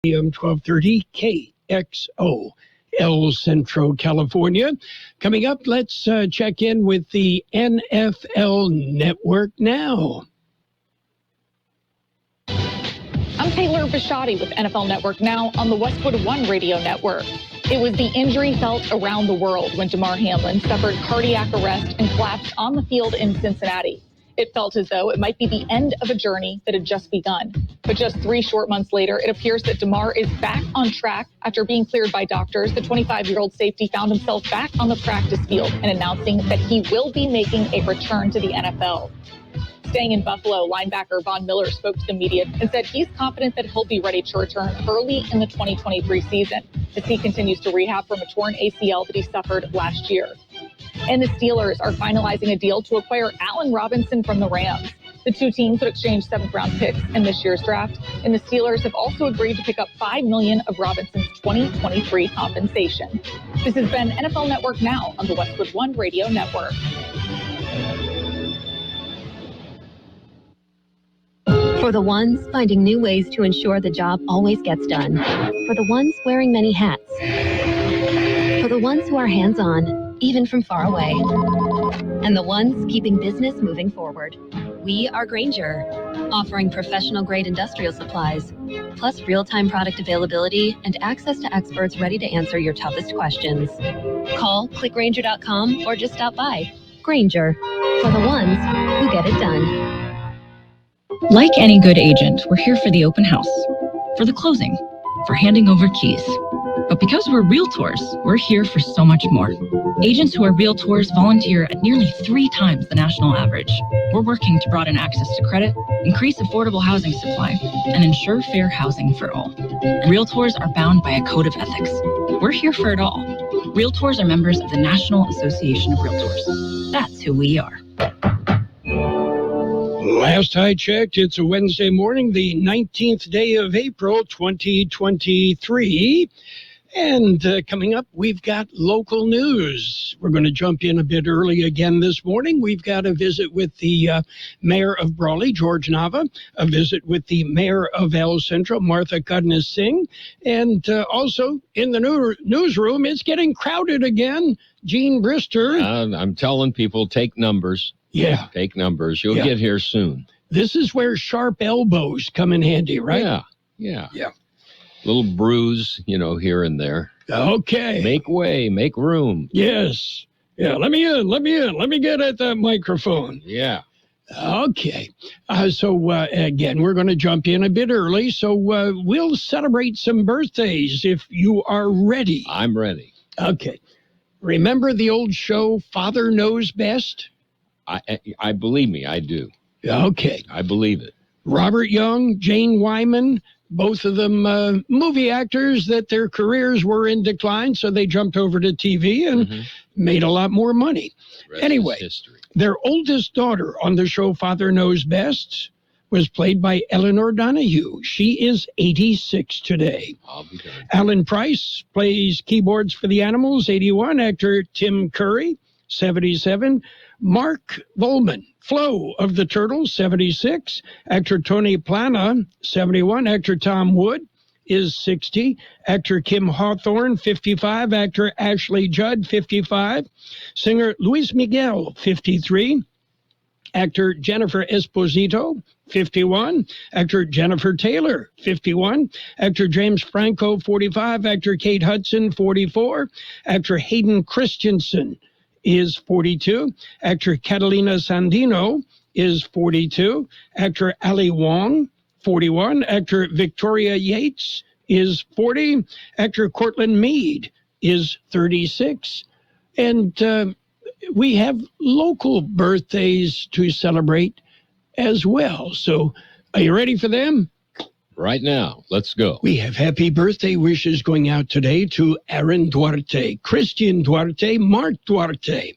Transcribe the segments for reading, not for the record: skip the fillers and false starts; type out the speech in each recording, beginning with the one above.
AM 1230 Kxo, El Centro, California. Coming up, let's check in with the NFL Network now. I'm Taylor Bisciotti with NFL Network Now on the Westwood One Radio Network. It was the injury felt around the world when Damar Hamlin suffered cardiac arrest and collapsed on the field in Cincinnati. It felt as though it might be the end of a journey that had just begun. But just 3 short months later, it appears that Damar is back on track. After being cleared by doctors, the 25-year-old safety found himself back on the practice field and announcing that he will be making a return to the NFL. Staying in Buffalo, linebacker Von Miller spoke to the media and said he's confident that he'll be ready to return early in the 2023 season as he continues to rehab from a torn ACL that he suffered last year. And the Steelers are finalizing a deal to acquire Allen Robinson from the Rams. The two teams would exchange 7th-round picks in this year's draft, and the Steelers have also agreed to pick up $5 million of Robinson's 2023 compensation. This has been NFL Network Now on the Westwood One Radio Network. For the ones finding new ways to ensure the job always gets done. For the ones wearing many hats. For the ones who are hands-on, even from far away. And the ones keeping business moving forward. We are Grainger, offering professional-grade industrial supplies, plus real-time product availability and access to experts ready to answer your toughest questions. Call, click Grainger.com, or just stop by. Grainger, for the ones who get it done. Like any good agent, we're here for the open house, for the closing, for handing over keys. But because we're realtors, we're here for so much more. Agents who are realtors volunteer at nearly 3 times the national average. We're working to broaden access to credit, increase affordable housing supply, and ensure fair housing for all. Realtors are bound by a code of ethics. We're here for it all. Realtors are members of the National Association of Realtors. That's who we are. Last I checked, it's a Wednesday morning, the 19th day of April, 2023. And coming up, we've got local news. We're going to jump in a bit early again this morning. We've got a visit with the mayor of Brawley, George Nava, a visit with the mayor of El Centro, Martha Kadnas Singh, and also in the newsroom, it's getting crowded again. Gene Brister. I'm telling people, take numbers. Yeah. Take numbers. You'll get here soon. This is where sharp elbows come in handy, right? Yeah. Little bruise, here and there. Okay. Make way, make room. Yes. Yeah, let me in. Let me get at that microphone. Yeah. Okay. So again, we're going to jump in a bit early. So we'll celebrate some birthdays if you are ready. I'm ready. Okay. Remember the old show, Father Knows Best? I believe me, I do. Okay. I believe it. Robert Young, Jane Wyman, both of them movie actors that their careers were in decline, so they jumped over to TV and made a lot more money. Anyway, their oldest daughter on the show Father Knows Best was played by Eleanor Donahue. She is 86 today. I'll be done. Alan Price plays keyboards for the Animals, 81. Actor Tim Curry, 77. Mark Volman, Flo of the Turtles, 76. Actor Tony Plana, 71. Actor Tom Wood is 60. Actor Kim Hawthorne, 55. Actor Ashley Judd, 55. Singer Luis Miguel, 53. Actor Jennifer Esposito, 51. Actor Jennifer Taylor, 51. Actor James Franco, 45. Actor Kate Hudson, 44. Actor Hayden Christensen is 42. Actor Catalina Sandino is 42. Actor Ali Wong, 41. Actor Victoria Yates is 40. Actor Cortland Meade is 36. And we have local birthdays to celebrate as well. So are you ready for them? Right now, let's go. We have happy birthday wishes going out today to Aaron Duarte, Christian Duarte, Mark Duarte.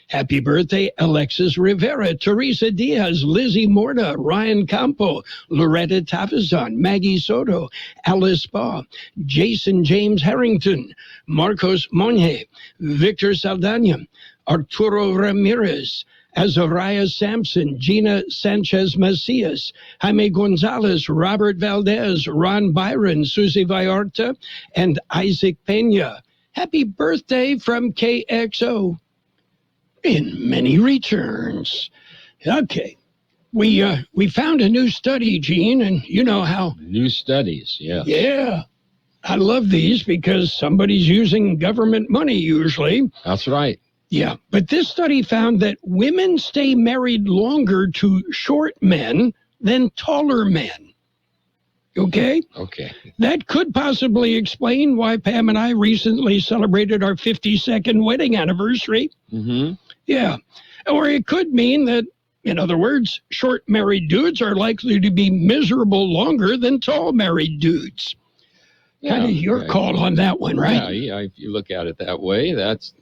Happy birthday, Alexis Rivera, Teresa Diaz, Lizzie Morda, Ryan Campo, Loretta Tavazon, Maggie Soto, Alice Spa, Jason James Harrington, Marcos Monge, Victor Saldana, Arturo Ramirez, Azariah Sampson, Gina Sanchez Macias, Jaime Gonzalez, Robert Valdez, Ron Byron, Susie Vallarta, and Isaac Pena. Happy birthday from KXO. In many returns. Okay. We found a new study, Gene, and you know how... New studies, yeah. Yeah. I love these because somebody's using government money usually. That's right. Yeah, but this study found that women stay married longer to short men than taller men. Okay? Okay. That could possibly explain why Pam and I recently celebrated our 52nd wedding anniversary. Mm-hmm. Yeah. Or it could mean that, in other words, short married dudes are likely to be miserable longer than tall married dudes. Yeah, Kind of your call on that one, right? Yeah, if you look at it that way, that's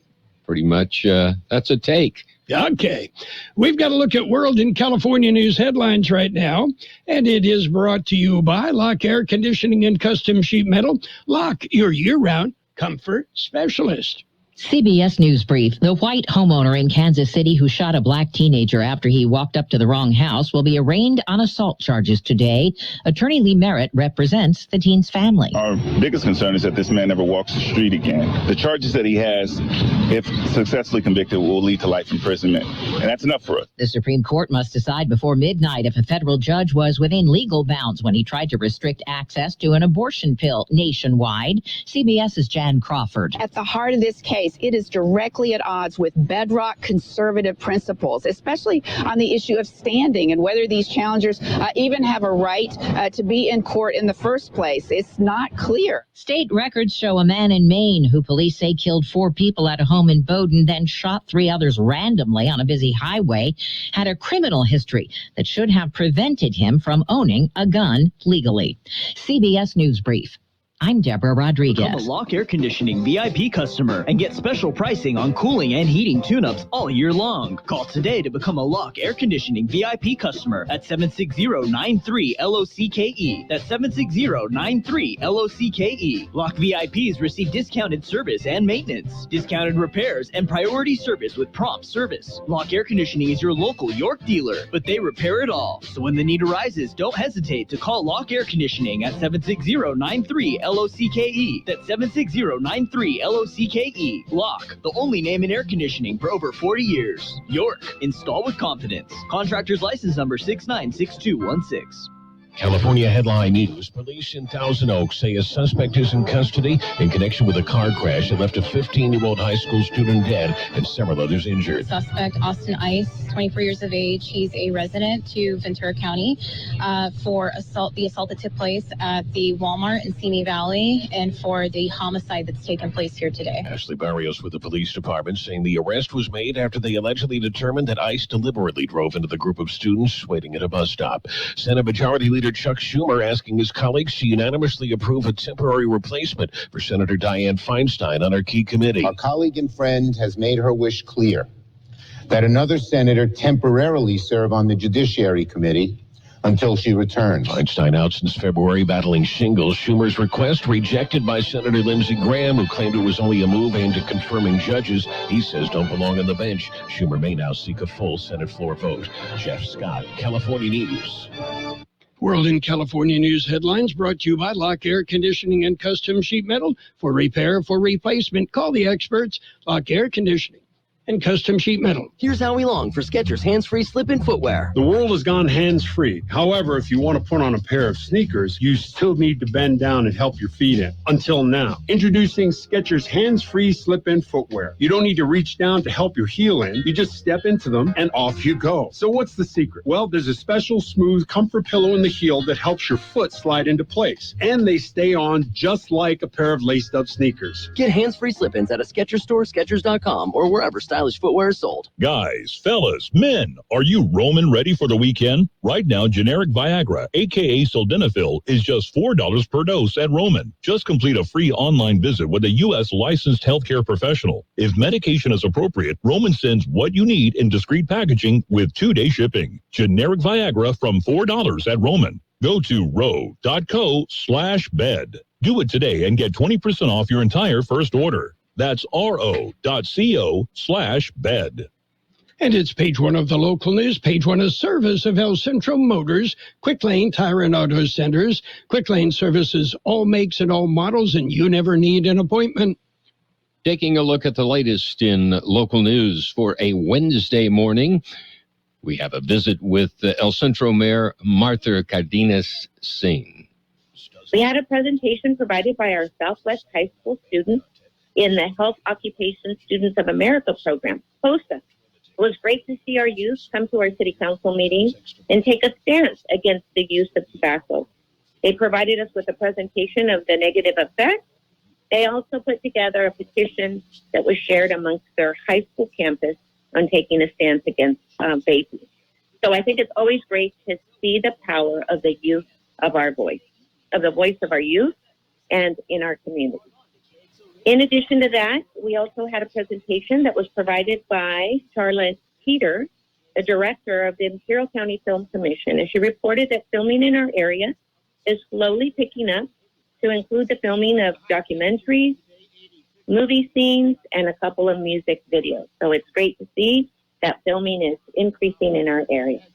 pretty much, that's a take. Okay. We've got to look at World and California news headlines right now, and it is brought to you by Lock Air Conditioning and Custom Sheet Metal. Lock, your year-round comfort specialist. CBS News Brief. The white homeowner in Kansas City who shot a black teenager after he walked up to the wrong house will be arraigned on assault charges today. Attorney Lee Merritt represents the teen's family. Our biggest concern is that this man never walks the street again. The charges that he has, if successfully convicted, will lead to life imprisonment. And that's enough for us. The Supreme Court must decide before midnight if a federal judge was within legal bounds when he tried to restrict access to an abortion pill nationwide. CBS's Jan Crawford. At the heart of this case, it is directly at odds with bedrock conservative principles, especially on the issue of standing and whether these challengers even have a right to be in court in the first place. It's not clear. State records show a man in Maine who police say killed 4 people at a home in Bowdoin, then shot 3 others randomly on a busy highway, had a criminal history that should have prevented him from owning a gun legally. CBS News Brief. I'm Deborah Rodriguez. Become a Lock Air Conditioning VIP customer and get special pricing on cooling and heating tune-ups all year long. Call today to become a Lock Air Conditioning VIP customer at 760-93-LOCKE. That's 760-93-LOCKE. Lock VIPs receive discounted service and maintenance, discounted repairs, and priority service with prompt service. Lock Air Conditioning is your local York dealer, but they repair it all. So when the need arises, don't hesitate to call Lock Air Conditioning at 760-93-LOCKE. That's 760-93-LOCKE. Lock, the only name in air conditioning for over 40 years. York, install with confidence. Contractor's license number 696216. California headline news. Police in Thousand Oaks say a suspect is in custody in connection with a car crash that left a 15-year-old high school student dead and several others injured. Suspect Austin Ice, 24 years of age. He's a resident to Ventura County for the assault that took place at the Walmart in Simi Valley and for the homicide that's taken place here today. Ashley Barrios with the police department saying the arrest was made after they allegedly determined that Ice deliberately drove into the group of students waiting at a bus stop. Senate Majority Leader Chuck Schumer asking his colleagues to unanimously approve a temporary replacement for Senator Dianne Feinstein on our key committee. Our colleague and friend has made her wish clear that another senator temporarily serve on the Judiciary Committee until she returns. Feinstein out since February battling shingles. Schumer's request rejected by Senator Lindsey Graham, who claimed it was only a move aimed at confirming judges he says don't belong on the bench. Schumer may now seek a full Senate floor vote. Jeff Scott, California News. World in California news headlines brought to you by Lock Air Conditioning and Custom Sheet Metal. For repair, for replacement, call the experts. Lock Air Conditioning and Custom Sheet Metal. Here's how we long for Skechers hands-free slip-in footwear. The world has gone hands-free. However, if you want to put on a pair of sneakers, you still need to bend down and help your feet in. Until now. Introducing Skechers hands-free slip-in footwear. You don't need to reach down to help your heel in. You just step into them and off you go. So what's the secret? Well, there's a special smooth comfort pillow in the heel that helps your foot slide into place. And they stay on just like a pair of laced-up sneakers. Get hands-free slip-ins at a Skechers store, Skechers.com, or wherever stylish footwear is sold. Guys, fellas, men, are you Roman ready for the weekend? Right now, generic Viagra, aka Sildenafil, is just $4 per dose at Roman. Just complete a free online visit with a U.S. licensed healthcare professional. If medication is appropriate, Roman sends what you need in discreet packaging with 2-day shipping. Generic Viagra from $4 at Roman. Go to ro.co/bed. Do it today and get 20% off your entire first order. That's ro.co/bed. And it's page one of the local news, page one of service of El Centro Motors, Quick Lane Tire and Auto Centers. Quick Lane services all makes and all models, and you never need an appointment. Taking a look at the latest in local news for a Wednesday morning, we have a visit with El Centro Mayor Martha Cardenas Singh. We had a presentation provided by our Southwest High School students in the Health Occupation Students of America program, HOSA. It was great to see our youth come to our city council meeting and take a stance against the use of tobacco. They provided us with a presentation of the negative effects. They also put together a petition that was shared amongst their high school campus on taking a stance against vaping. So I think it's always great to see the power of the youth of our voice, of the voice of our youth and in our community. In addition to that, we also had a presentation that was provided by Charlotte Peter, the director of the Imperial County Film Commission, and she reported that filming in our area is slowly picking up to include the filming of documentaries, movie scenes, and a couple of music videos. So it's great to see that filming is increasing in our area.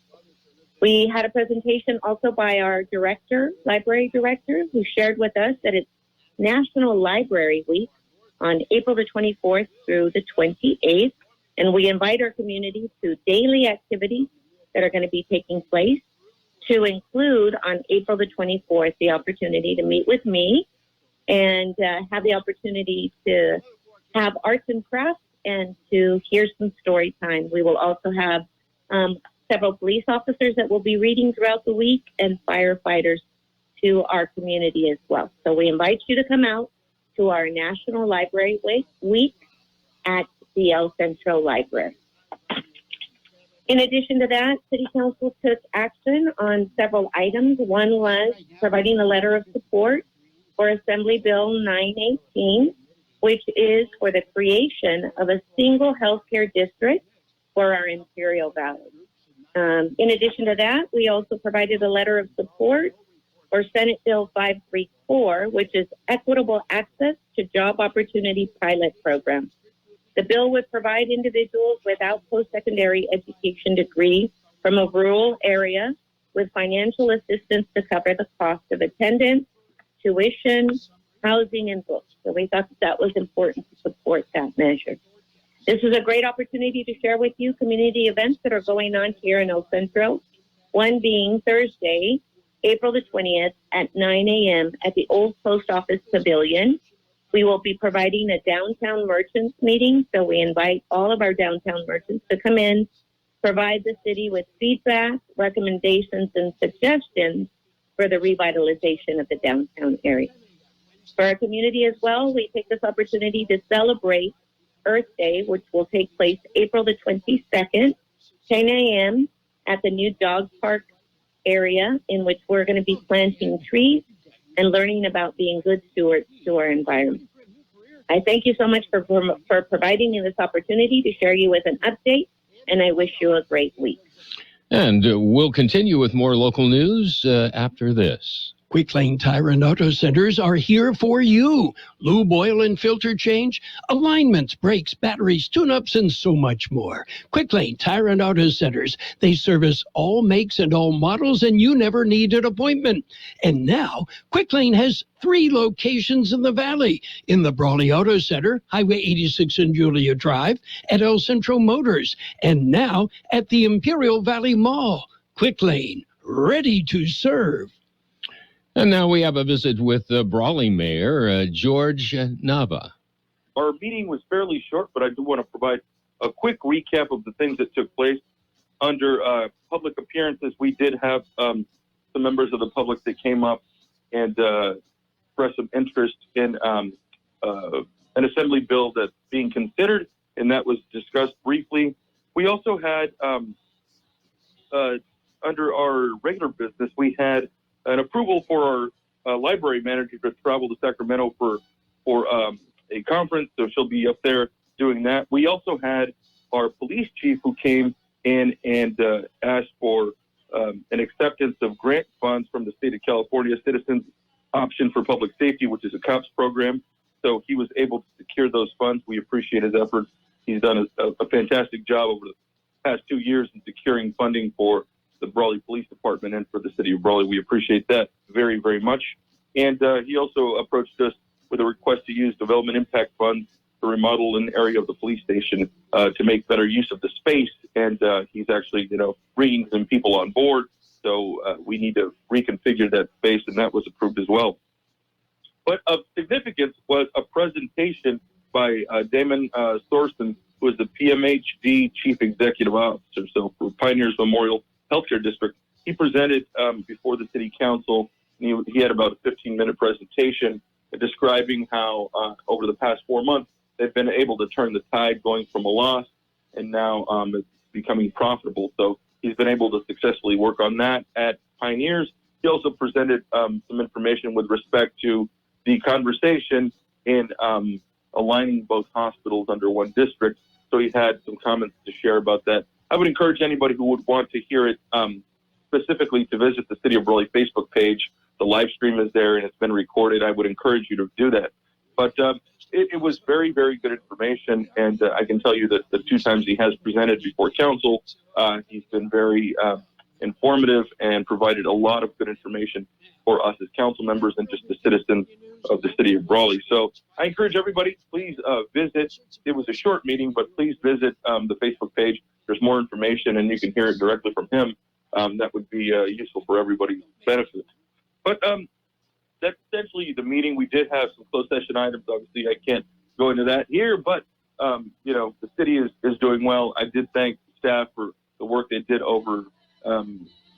We had a presentation also by our director, library director, who shared with us that it's National Library Week on April the 24th through the 28th, and we invite our community to daily activities that are going to be taking place, to include on April the 24th the opportunity to meet with me and have the opportunity to have arts and crafts and to hear some story time. We will also have several police officers that will be reading throughout the week and firefighters to our community as well. So we invite you to come out to our National Library Week at the El Centro Library. In addition to that, City Council took action on several items. One was providing a letter of support for Assembly Bill 918, which is for the creation of a single healthcare district for our Imperial Valley. In addition to that, we also provided a letter of support for Senate Bill 534, which is Equitable Access to Job Opportunity Pilot Program. The bill would provide individuals without post-secondary education degree from a rural area with financial assistance to cover the cost of attendance, tuition, housing, and books. So we thought that was important to support that measure. This is a great opportunity to share with you community events that are going on here in El Centro, one being Thursday, April the 20th at 9 a.m. at the Old Post Office Pavilion. We will be providing a downtown merchants meeting, so we invite all of our downtown merchants to come in, provide the city with feedback, recommendations, and suggestions for the revitalization of the downtown area. For our community as well, we take this opportunity to celebrate Earth Day, which will take place April the 22nd, 10 a.m. at the new dog park area, in which we're going to be planting trees and learning about being good stewards to our environment. I thank you so much for providing me this opportunity to share you with an update, and I wish you a great week. And we'll continue with more local news after this. Quick Lane Tire and Auto Centers are here for you. Lube, oil, and filter change, alignments, brakes, batteries, tune-ups, and so much more. Quick Lane Tire and Auto Centers. They service all makes and all models, and you never need an appointment. And now, Quick Lane has 3 locations in the Valley. In the Brawley Auto Center, Highway 86 and Julia Drive, at El Centro Motors, and now at the Imperial Valley Mall. Quick Lane, ready to serve. And now we have a visit with the Brawley Mayor, George Nava. Our meeting was fairly short, but I do want to provide a quick recap of the things that took place. Under public appearances, we did have some members of the public that came up and expressed some interest in an assembly bill that's being considered, and that was discussed briefly. We also had, under our regular business, we had an approval for our library manager to travel to Sacramento for a conference, so she'll be up there doing that. We also had our police chief who came in and asked for an acceptance of grant funds from the state of California, Citizens Option for Public Safety, which is a COPS program. So he was able to secure those funds. We appreciate his efforts. He's done a fantastic job over the past 2 years in securing funding for the Brawley Police Department and for the city of Brawley. We appreciate that very, very much. And he also approached us with a request to use development impact funds to remodel an area of the police station to make better use of the space. And he's actually, bringing some people on board. So we need to reconfigure that space, and that was approved as well. But of significance was a presentation by Damon Thorson, who is the PMHD Chief Executive Officer, so for Pioneers Memorial Healthcare District. He presented before the City Council. He had about a 15-minute presentation describing how over the past 4 months, they've been able to turn the tide going from a loss, and now it's becoming profitable. So he's been able to successfully work on that at Pioneers. He also presented some information with respect to the conversation in aligning both hospitals under one district. So he had some comments to share about that. I would encourage anybody who would want to hear it specifically to visit the City of Brawley Facebook page. The live stream is there and it's been recorded. I would encourage you to do that. But it was very, very good information. And I can tell you that the 2 times he has presented before council, he's been very informative and provided a lot of good information for us as council members and just the citizens of the city of Brawley. So I encourage everybody, please visit. It was a short meeting, but please visit the Facebook page. There's more information and you can hear it directly from him. That would be useful for everybody's benefit. But that's essentially the meeting. We did have some closed session items. Obviously, I can't go into that here, but, the city is doing well. I did thank staff for the work they did over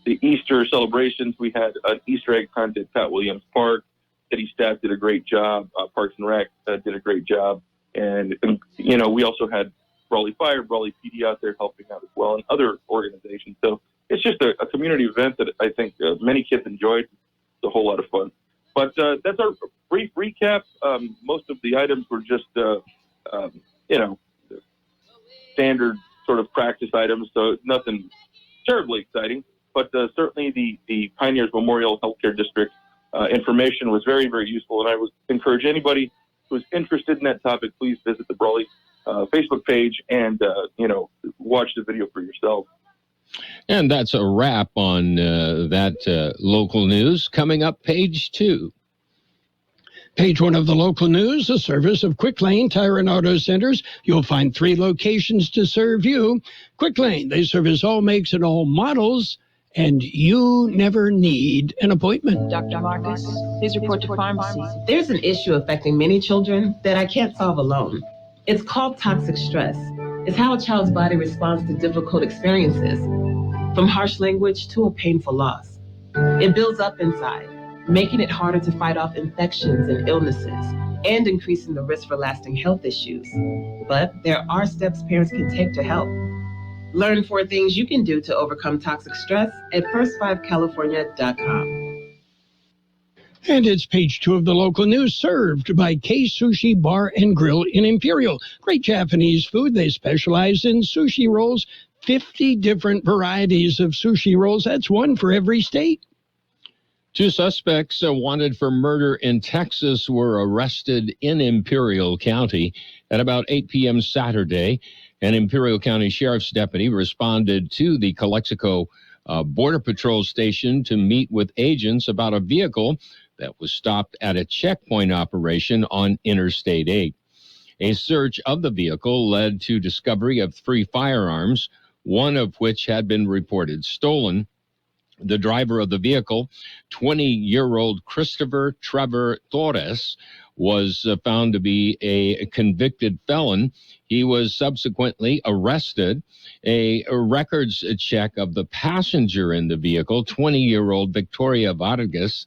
the Easter celebrations. We had an Easter egg hunt at Pat Williams Park. City staff did a great job. Parks and Rec did a great job. And we also had Brawley Fire, Brawley PD out there helping out as well, and other organizations. So it's just a community event that I think many kids enjoyed. It's a whole lot of fun. But that's our brief recap. Most of the items were just, standard sort of practice items, so nothing terribly exciting. But certainly the Pioneers Memorial Healthcare District information was very, very useful. And I would encourage anybody who's interested in that topic, please visit the Brawley Facebook page and, watch the video for yourself. And that's a wrap on that local news. Coming up, page 2. Page 1 of the local news, a service of Quick Lane Tire and Auto Centers. You'll find 3 locations to serve you. Quick Lane, they service all makes and all models, and you never need an appointment. Dr. Marcus, please report to pharmacy. There's an issue affecting many children that I can't solve alone. It's called toxic stress. It's how a child's body responds to difficult experiences, from harsh language to a painful loss. It builds up inside, making it harder to fight off infections and illnesses, and increasing the risk for lasting health issues. But there are steps parents can take to help. Learn 4 things you can do to overcome toxic stress at first5california.com. And it's page 2 of the local news, served by K Sushi Bar and Grill in Imperial. Great Japanese food. They specialize in sushi rolls, 50 different varieties of sushi rolls. That's one for every state. 2 suspects wanted for murder in Texas were arrested in Imperial County at about 8 p.m. Saturday. An Imperial County Sheriff's deputy responded to the Calexico Border Patrol station to meet with agents about a vehicle that was stopped at a checkpoint operation on Interstate 8. A search of the vehicle led to discovery of 3 firearms, one of which had been reported stolen. The driver of the vehicle, 20-year-old Christopher Trevor Torres, was found to be a convicted felon. He was subsequently arrested. A records check of the passenger in the vehicle, 20-year-old Victoria Vargas,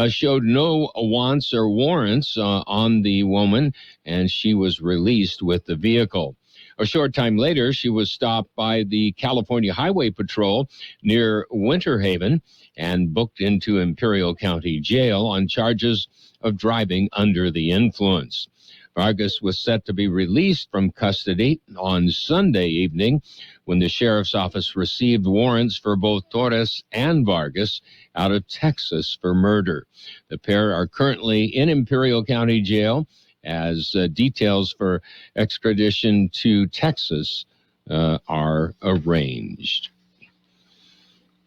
showed no wants or warrants on the woman, and she was released with the vehicle. A short time later, she was stopped by the California Highway Patrol near Winter Haven and booked into Imperial County Jail on charges of driving under the influence. Vargas was set to be released from custody on Sunday evening when the sheriff's office received warrants for both Torres and Vargas out of Texas for murder. The pair are currently in Imperial County Jail as details for extradition to Texas are arranged.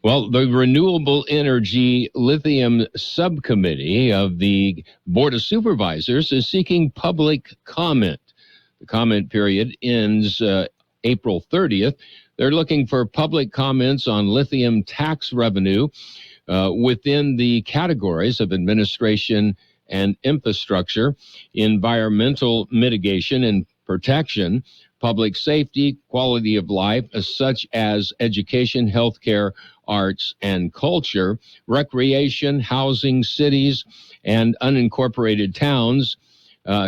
Well, the Renewable Energy Lithium Subcommittee of the Board of Supervisors is seeking public comment. The comment period ends April 30th. They're looking for public comments on lithium tax revenue within the categories of administration and infrastructure, environmental mitigation and protection, public safety, quality of life, such as education, healthcare, arts, and culture, recreation, housing, cities, and unincorporated towns,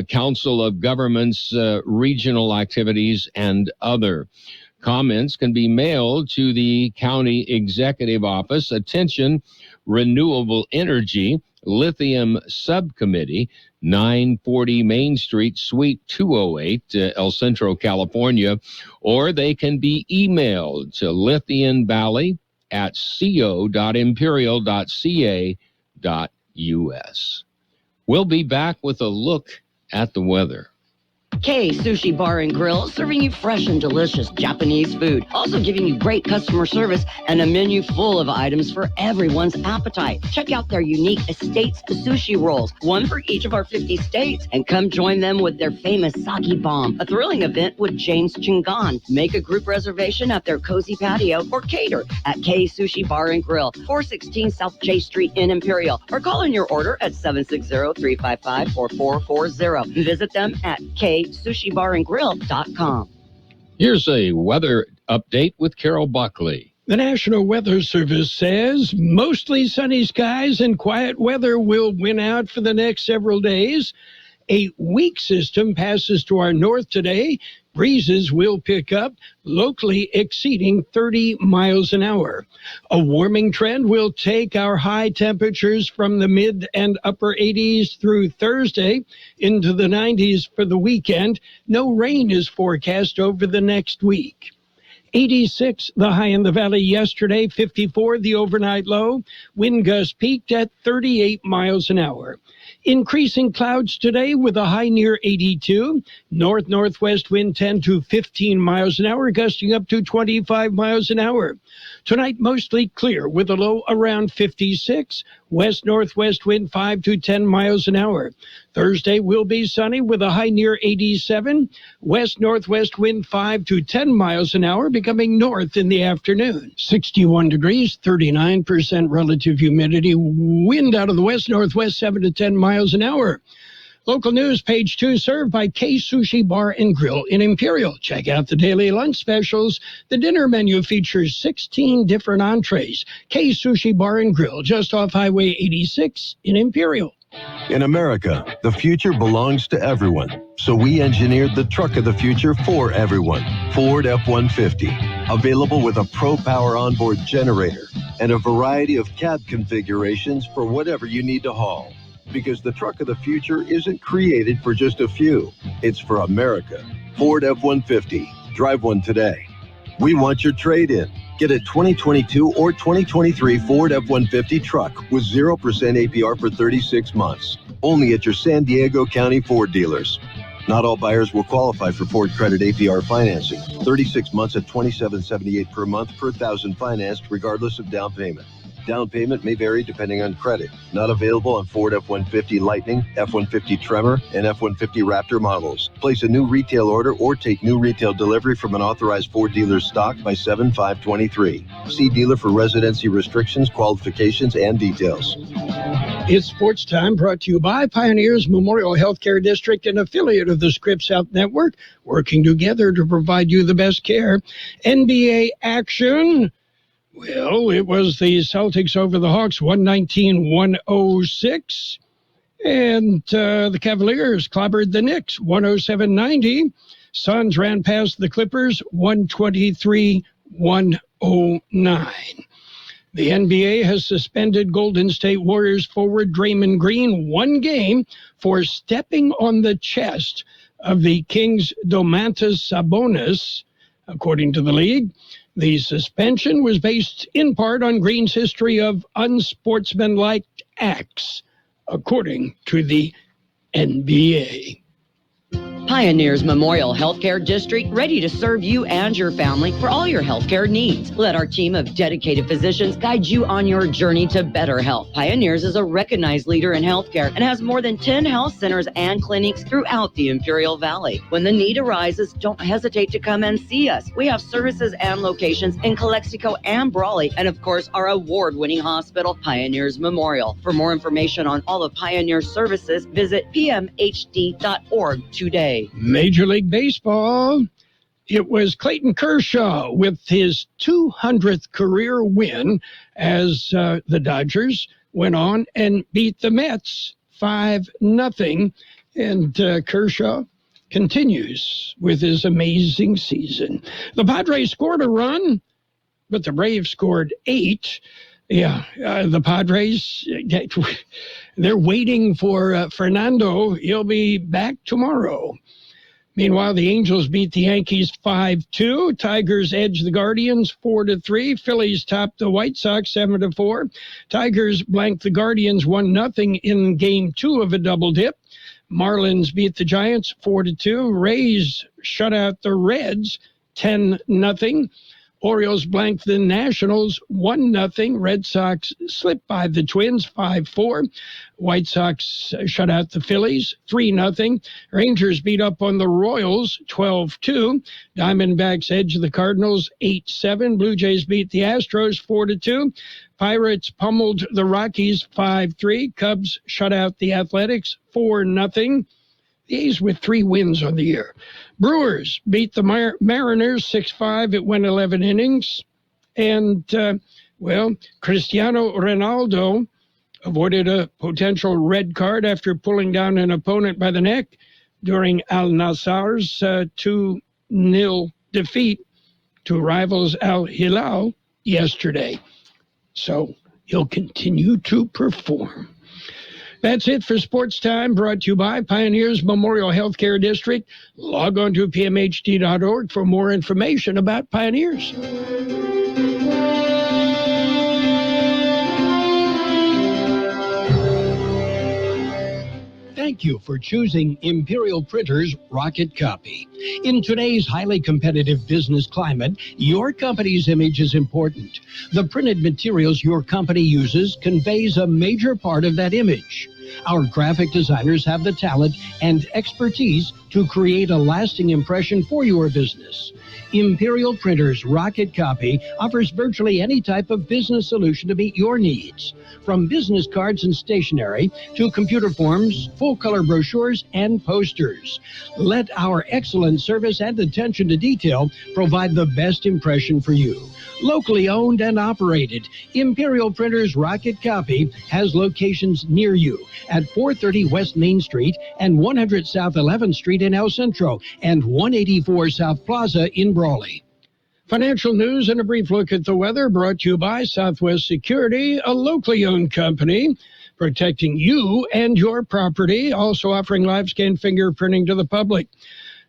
Council of Governments, regional activities, and other. Comments can be mailed to the County Executive Office. Attention, Renewable Energy Lithium Subcommittee, 940 Main Street, Suite 208, El Centro, California, or they can be emailed to lithiumvalley@co.imperial.ca.us. We'll be back with a look at the weather. Kxo Sushi Bar and Grill, serving you fresh and delicious Japanese food. Also giving you great customer service and a menu full of items for everyone's appetite. Check out their unique Estates sushi rolls, one for each of our 50 states. And come join them with their famous sake bomb, a thrilling event with James Chingan. Make a group reservation at their cozy patio or cater at Kxo Sushi Bar and Grill, 416 South J Street in Imperial. Or call in your order at 760-355-4440. Visit them at KSushiBarandGrill.com. Here's a weather update with Carroll Buckley. The National Weather Service says mostly sunny skies and quiet weather will win out for the next several days. A weak system passes to our north today. Breezes will pick up, locally exceeding 30 miles an hour. A warming trend will take our high temperatures from the mid and upper 80s through Thursday into the 90s for the weekend. No rain is forecast over the next week. 86 the high in the valley yesterday, 54 the overnight low. Wind gusts peaked at 38 miles an hour. Increasing clouds today with a high near 82. North-northwest wind 10 to 15 miles an hour, gusting up to 25 miles an hour. Tonight, mostly clear with a low around 56. West-northwest wind 5 to 10 miles an hour. Thursday will be sunny with a high near 87. West-northwest wind 5 to 10 miles an hour, becoming north in the afternoon. 61 degrees, 39% relative humidity. Wind out of the west-northwest 7 to 10 miles an hour. Local news, page 2, served by Kxo Sushi Bar and Grill in Imperial. Check out the daily lunch specials. The dinner menu features 16 different entrees. Kxo Sushi Bar and Grill, just off Highway 86 in Imperial. In America, the future belongs to everyone. So we engineered the truck of the future for everyone. Ford F-150. Available with a Pro Power onboard generator and a variety of cab configurations for whatever you need to haul. Because the truck of the future isn't created for just a few. It's for America. Ford F-150. Drive one today. We want your trade-in. Get a 2022 or 2023 Ford F-150 truck with 0% APR for 36 months. Only at your San Diego County Ford dealers. Not all buyers will qualify for Ford Credit APR financing. 36 months at $27.78 per month per thousand financed, regardless of down payment. Down payment may vary depending on credit. Not available on Ford F-150 Lightning, F-150 Tremor, and F-150 Raptor models. Place a new retail order or take new retail delivery from an authorized Ford dealer's stock by 7/5/23. See dealer for residency restrictions, qualifications, and details. It's Sports Time, brought to you by Pioneers Memorial Healthcare District, an affiliate of the Scripps Health Network, working together to provide you the best care. NBA action. Well, it was the Celtics over the Hawks, 119-106. And the Cavaliers clobbered the Knicks, 107-90. Suns ran past the Clippers, 123-109. The NBA has suspended Golden State Warriors forward Draymond Green 1 game for stepping on the chest of the Kings' Domantas Sabonis, according to the league. The suspension was based in part on Green's history of unsportsmanlike acts, according to the NBA. Pioneers Memorial Healthcare District, ready to serve you and your family for all your healthcare needs. Let our team of dedicated physicians guide you on your journey to better health. Pioneers is a recognized leader in healthcare and has more than 10 health centers and clinics throughout the Imperial Valley. When the need arises, don't hesitate to come and see us. We have services and locations in Calexico and Brawley, and of course, our award-winning hospital, Pioneers Memorial. For more information on all of Pioneer's services, visit pmhd.org today. Major League Baseball. It was Clayton Kershaw with his 200th career win as the Dodgers went on and beat the Mets 5-0. And Kershaw continues with his amazing season. The Padres scored a run, but the Braves scored 8. Yeah, the Padres, they're waiting for Fernando. He'll be back tomorrow. Meanwhile, the Angels beat the Yankees 5-2. Tigers edged the Guardians 4-3. Phillies topped the White Sox 7-4. Tigers blanked the Guardians 1-0 in Game 2 of a double dip. Marlins beat the Giants 4-2. Rays shut out the Reds 10-0. Orioles blanked the Nationals 1-0. Red Sox slipped by the Twins 5-4. White Sox shut out the Phillies 3-0. Rangers beat up on the Royals 12-2. Diamondbacks edged the Cardinals 8-7. Blue Jays beat the Astros 4-2. Pirates pummeled the Rockies 5-3. Cubs shut out the Athletics 4-0. The A's with 3 wins on the year. Brewers beat the Mariners 6-5. It went 11 innings. And, Cristiano Ronaldo avoided a potential red card after pulling down an opponent by the neck during Al Nassr's 2-0 defeat to rivals Al Hilal yesterday. So he'll continue to perform. That's it for Sports Time, brought to you by Pioneers Memorial Healthcare District. Log on to pmhd.org for more information about Pioneers. Thank you for choosing Imperial Printers Rocket Copy. In today's highly competitive business climate, your company's image is important. The printed materials your company uses conveys a major part of that image. Our graphic designers have the talent and expertise to create a lasting impression for your business. Imperial Printers Rocket Copy offers virtually any type of business solution to meet your needs, from business cards and stationery to computer forms, full-color brochures, and posters. Let our excellent service and attention to detail provide the best impression for you. Locally owned and operated, Imperial Printers Rocket Copy has locations near you at 430 West Main Street and 100 South 11th Street in El Centro and 184 South Plaza in Brawley. Financial news and a brief look at the weather brought to you by Southwest Security, a locally owned company protecting you and your property, also offering live scan fingerprinting to the public.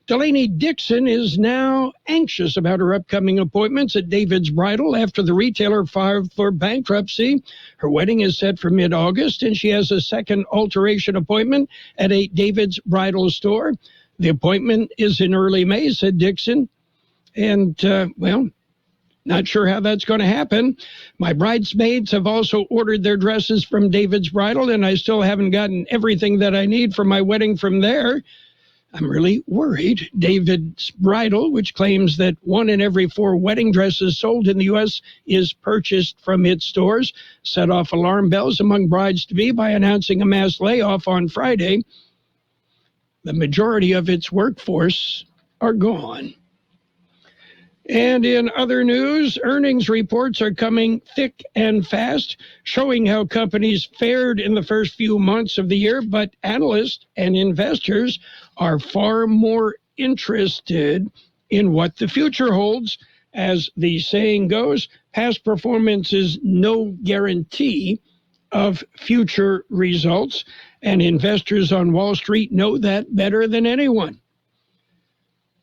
Delaney Dixon is now anxious about her upcoming appointments at David's Bridal after the retailer filed for bankruptcy. Her wedding is set for mid-August, and she has a second alteration appointment at a David's Bridal store. The appointment is in early May, said Dixon. And, not sure how that's going to happen. My bridesmaids have also ordered their dresses from David's Bridal, and I still haven't gotten everything that I need for my wedding from there. I'm really worried. David's Bridal, which claims that 1 in every 4 wedding dresses sold in the U.S. is purchased from its stores, set off alarm bells among brides-to-be by announcing a mass layoff on Friday. The majority of its workforce are gone. And in other news, earnings reports are coming thick and fast, showing how companies fared in the first few months of the year, but analysts and investors are far more interested in what the future holds. As the saying goes, past performance is no guarantee of future results, and investors on Wall Street know that better than anyone.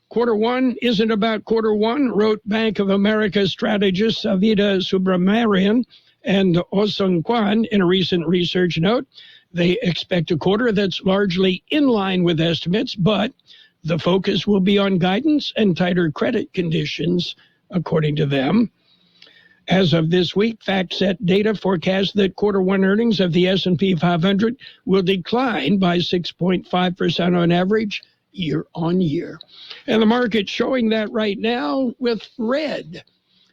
Quarter one isn't about quarter one, wrote Bank of America strategist Savita Subramanian and Osung Kwan in a recent research note. They expect a quarter that's largely in line with estimates, but The focus will be on guidance and tighter credit conditions, according to them. As of this week, FactSet data forecasts that quarter one earnings of the S&P 500 will decline by 6.5% on average year on year. And the market's showing that right now with red.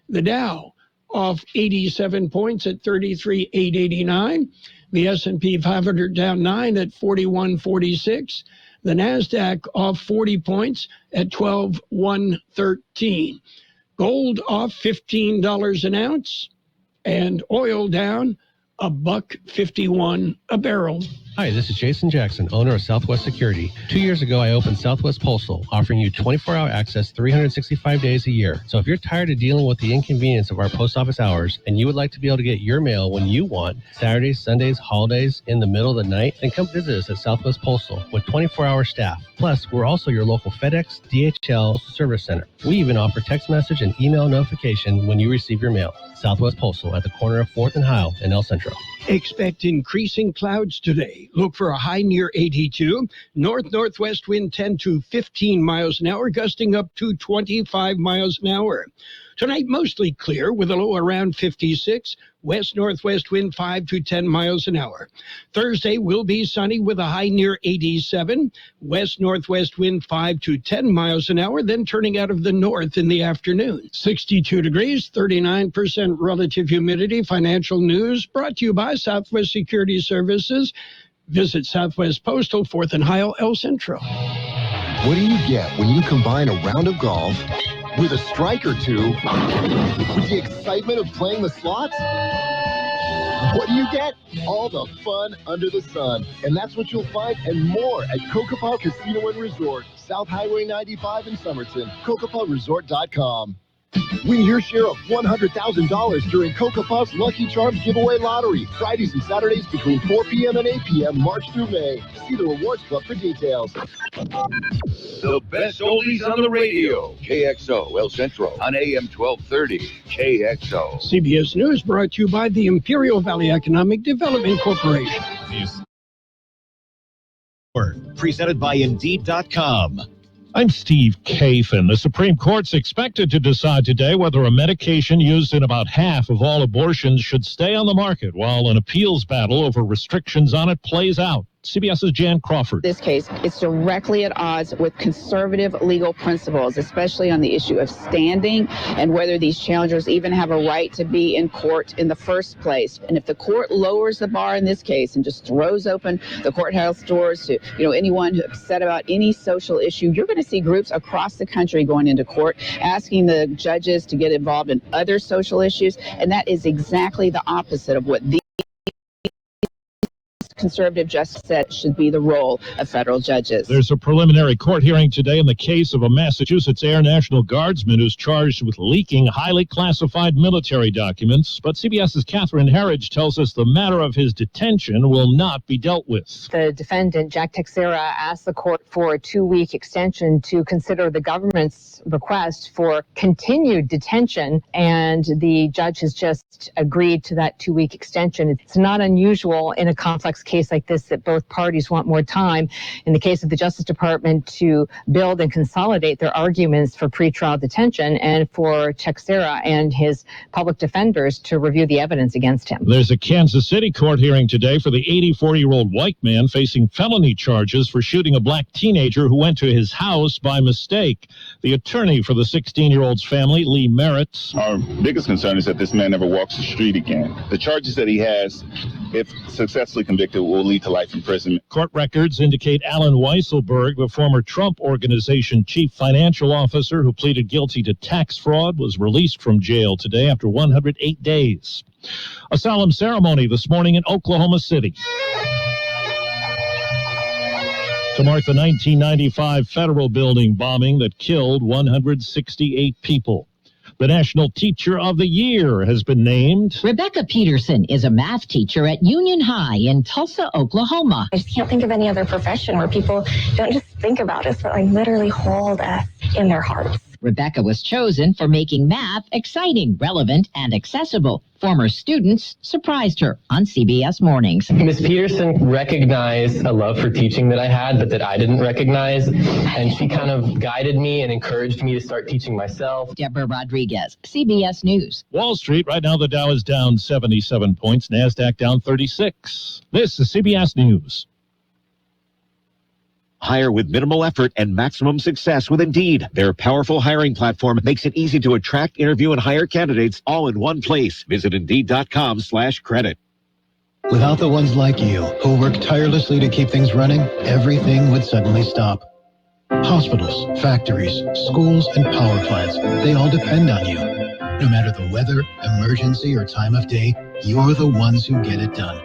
The Dow off 87 points at 33,889. The S&P 500 down 9 at 4146. The NASDAQ off 40 points at 12,113. Gold off $15 an ounce, and oil down $1.51 a barrel. Hi, this is Jason Jackson, owner of Southwest Security. 2 years ago, I opened Southwest Postal, offering you 24-hour access 365 days a year. So if you're tired of dealing with the inconvenience of our post office hours and you would like to be able to get your mail when you want, Saturdays, Sundays, holidays, in the middle of the night, then come visit us at Southwest Postal with 24-hour staff. Plus, we're also your local FedEx, DHL service center. We even offer text message and email notification when you receive your mail. Southwest Postal at the corner of 4th and Hile in El Centro. Expect increasing clouds today. Look for a high near 82. North-northwest wind 10 to 15 miles an hour, gusting up to 25 miles an hour. Tonight, mostly clear with a low around 56. West-northwest wind 5 to 10 miles an hour. Thursday will be sunny with a high near 87. West-northwest wind 5 to 10 miles an hour, then turning out of the north in the afternoon. 62 degrees, 39% relative humidity. Financial news brought to you by Southwest Security Services. Visit Southwest Postal, 4th and Hile, El Centro. What do you get when you combine a round of golf with a strike or two with the excitement of playing the slots? What do you get? All the fun under the sun. And that's what you'll find and more at Kokopah Casino and Resort, South Highway 95 in Somerton, kokopahresort.com. Win your share of $100,000 during Kokopah's Lucky Charms giveaway lottery, Fridays and Saturdays between 4 p.m. and 8 p.m., March through May. See the Rewards Club for details. The best oldies on the radio. KXO, El Centro, on AM 1230. KXO. CBS News brought to you by the Imperial Valley Economic Development Corporation. Presented by Indeed.com. I'm Steve Kafin. The Supreme Court's expected to decide today whether a medication used in about half of all abortions should stay on the market while an appeals battle over restrictions on it plays out. CBS's Jan Crawford. This case is directly at odds with conservative legal principles, especially on the issue of standing and whether these challengers even have a right to be in court in the first place. And if the court lowers the bar in this case and just throws open the courthouse doors to anyone who's upset about any social issue, you're going to see groups across the country going into court asking the judges to get involved in other social issues. And that is exactly the opposite of what these conservative justice said should be the role of federal judges. There's a preliminary court hearing today in the case of a Massachusetts Air National Guardsman who's charged with leaking highly classified military documents. But CBS's Catherine Herridge tells us the matter of his detention will not be dealt with. The defendant, Jack Teixeira, asked the court for a 2-week extension to consider the government's request for continued detention, and the judge has just agreed to that 2-week extension. It's not unusual in a complex case like this that both parties want more time, in the case of the Justice Department, to build and consolidate their arguments for pretrial detention, and for Teixeira and his public defenders to review the evidence against him. There's a Kansas City court hearing today for the 84-year-old white man facing felony charges for shooting a black teenager who went to his house by mistake. The attorney for the 16-year-old's family, Lee Merritt. Our biggest concern is that this man never walks the street again. The charges that he has, if successfully convicted, will lead to life imprisonment. Court records indicate Alan Weisselberg, the former Trump Organization chief financial officer who pleaded guilty to tax fraud, was released from jail today after 108 days. A solemn ceremony this morning in Oklahoma City to mark the 1995 federal building bombing that killed 168 people. The National Teacher of the Year has been named. Rebecca Peterson is a math teacher at Union High in Tulsa, Oklahoma. I just can't think of any other profession where people don't just think about us, but literally hold us in their hearts. Rebecca was chosen for making math exciting, relevant, and accessible. Former students surprised her on CBS Mornings. Ms. Peterson recognized a love for teaching that I had, but that I didn't recognize, and she kind of guided me and encouraged me to start teaching myself. Deborah Rodriguez, CBS News. Wall Street, right now the Dow is down 77 points, NASDAQ down 36. This is CBS News. Hire with minimal effort and maximum success with Indeed. Their powerful hiring platform makes it easy to attract, interview, and hire candidates all in one place. Visit Indeed.com/credit. Without the ones like you, who work tirelessly to keep things running, everything would suddenly stop. Hospitals, factories, schools, and power plants, they all depend on you. No matter the weather, emergency, or time of day, you're the ones who get it done.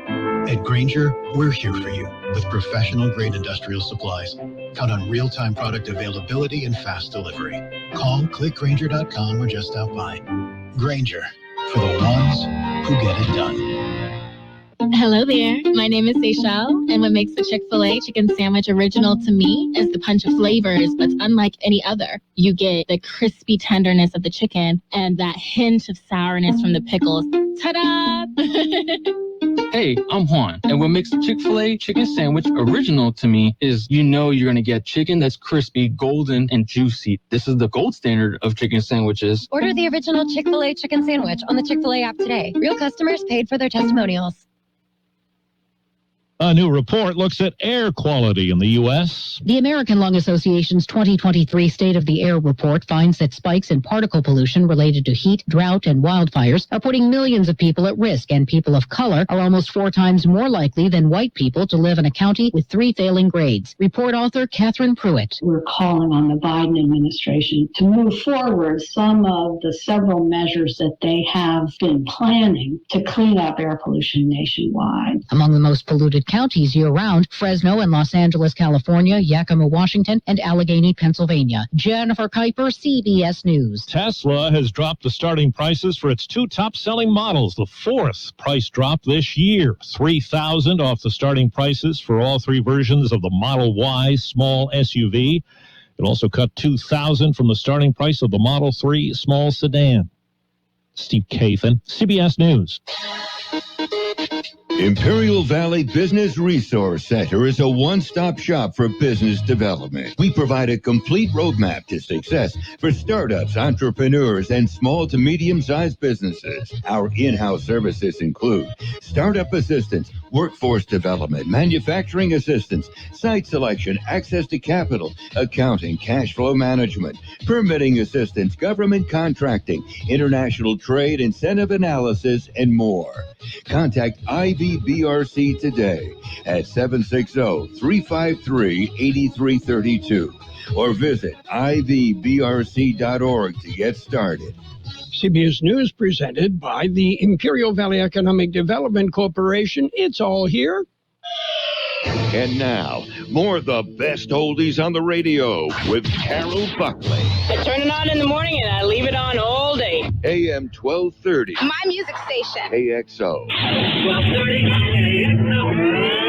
At Grainger, we're here for you with professional-grade industrial supplies. Count on real-time product availability and fast delivery. Call, click Grainger.com, or just stop by. Grainger, for the ones who get it done. Hello there. My name is Seychelle, and what makes the Chick-fil-A chicken sandwich original to me is the punch of flavors that's unlike any other. You get the crispy tenderness of the chicken and that hint of sourness from the pickles. Ta-da! Hey, I'm Juan, and what makes the Chick-fil-A chicken sandwich original to me is you're going to get chicken that's crispy, golden, and juicy. This is the gold standard of chicken sandwiches. Order the original Chick-fil-A chicken sandwich on the Chick-fil-A app today. Real customers paid for their testimonials. A new report looks at air quality in the U.S. The American Lung Association's 2023 State of the Air report finds that spikes in particle pollution related to heat, drought, and wildfires are putting millions of people at risk, and people of color are almost 4 times more likely than white people to live in a county with 3 failing grades. Report author Catherine Pruitt. We're calling on the Biden administration to move forward some of the several measures that they have been planning to clean up air pollution nationwide. Among the most polluted counties year-round, Fresno and Los Angeles, California, Yakima, Washington, and Allegheny, Pennsylvania. Jennifer Kuiper, CBS News. Tesla has dropped the starting prices for its 2 top-selling models, the 4th price drop this year. $3,000 off the starting prices for all 3 versions of the Model Y small SUV. It also cut $2,000 from the starting price of the Model 3 small sedan. Steve Kathan, CBS News. Imperial Valley Business Resource Center is a one-stop shop for business development. We provide a complete roadmap to success for startups, entrepreneurs, and small to medium-sized businesses. Our in-house services include startup assistance, workforce development, manufacturing assistance, site selection, access to capital, accounting, cash flow management, permitting assistance, government contracting, international trade, incentive analysis, and more. Contact IVBRC today at 760-353-8332 or visit ivbrc.org to get started. CBS News presented by the Imperial Valley Economic Development Corporation. It's all here. And now, more of the best oldies on the radio with Carroll Buckley. I turn it on in the morning and I leave it on all day. AM 1230. My music station. KXO. 1230 KXO.